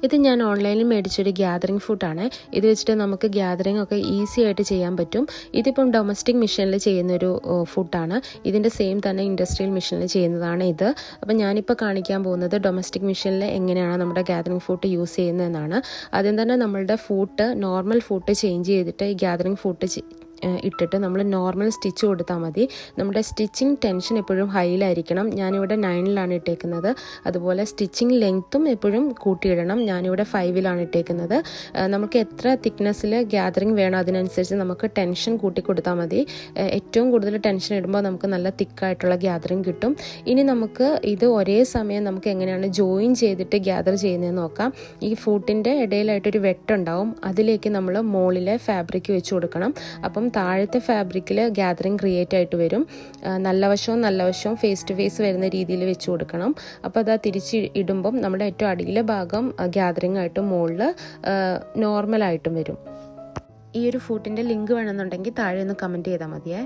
ഇത് ഞാൻ ഓൺലൈനിൽ മേടിച്ചൊരു ഗ്യാദറിംഗ് ഫുഡാണ്. ഇത് വെച്ചിട്ട് നമുക്ക് ഗ്യാദറിംഗ് ഒക്കെ ഈസി ആയിട്ട് ചെയ്യാൻ പറ്റും. ഇതിപ്പം ഡൊമസ്റ്റിക് മെഷീനിൽ ചെയ്യുന്നൊരു ഫുഡാണ്. ഇതിൻ്റെ സെയിം തന്നെ ഇൻഡസ്ട്രിയൽ മെഷീനിൽ ചെയ്യുന്നതാണ് ഇത്. അപ്പം ഞാനിപ്പോൾ കാണിക്കാൻ പോകുന്നത് ഡൊമസ്റ്റിക് മെഷീനിൽ എങ്ങനെയാണ് നമ്മുടെ ഗ്യാദറിംഗ് ഫുഡ് യൂസ് ചെയ്യുന്നതെന്നാണ്. ആദ്യം തന്നെ നമ്മളുടെ ഫുഡ് നോർമൽ ഫുഡ് ചേഞ്ച് ചെയ്തിട്ട് ഈ ഗ്യാദറിംഗ് ഫുഡ് ഇട്ടിട്ട് നമ്മൾ നോർമൽ സ്റ്റിച്ച് കൊടുത്താൽ മതി. നമ്മുടെ സ്റ്റിച്ചിങ് ടെൻഷൻ എപ്പോഴും ഹൈയിലായിരിക്കണം. ഞാനിവിടെ 9ലാണ് ഇട്ടേക്കുന്നത്. അതുപോലെ സ്റ്റിച്ചിങ് ലെങ്ത്തും എപ്പോഴും കൂട്ടിയിടണം. ഞാനിവിടെ 5ലാണ് ഇട്ടേക്കുന്നത്. നമുക്ക് എത്ര തിക്നെസ്സിൽ ഗ്യാദറിങ് വേണം അതിനനുസരിച്ച് നമുക്ക് ടെൻഷൻ കൂട്ടി കൊടുത്താൽ മതി. ഏറ്റവും കൂടുതൽ ടെൻഷൻ ഇടുമ്പോൾ നമുക്ക് നല്ല തിക്കായിട്ടുള്ള ഗ്യാദറിങ് കിട്ടും. ഇനി നമുക്ക് ഇത് ഒരേ സമയം നമുക്ക് എങ്ങനെയാണ് ജോയിൻ ചെയ്തിട്ട് ഗ്യാദർ ചെയ്യുന്നതെന്ന് നോക്കാം. ഈ ഫൂട്ടിൻ്റെ ഇടയിലായിട്ടൊരു വെട്ടുണ്ടാവും. അതിലേക്ക് നമ്മൾ മുകളിലെ ഫാബ്രിക് വെച്ച് കൊടുക്കണം. അപ്പം താഴത്തെ ഫാബ്രിക്കിൽ ഗ്യാദറിങ് ക്രിയേറ്റ് ആയിട്ട് വരും. നല്ല വശവും ഫേസ് ടു ഫേസ് വരുന്ന രീതിയിൽ വെച്ച് കൊടുക്കണം. അപ്പോൾ അത് തിരിച്ച് ഇടുമ്പം നമ്മുടെ ഏറ്റവും അടിയിലെ ഭാഗം ഗ്യാദറിങ് ആയിട്ടും മുകളിൽ നോർമലായിട്ടും വരും. ഈ ഒരു ഫുഡിൻ്റെ ലിങ്ക് വേണമെന്നുണ്ടെങ്കിൽ താഴെ ഒന്ന് കമൻറ്റ് ചെയ്താൽ മതിയേ.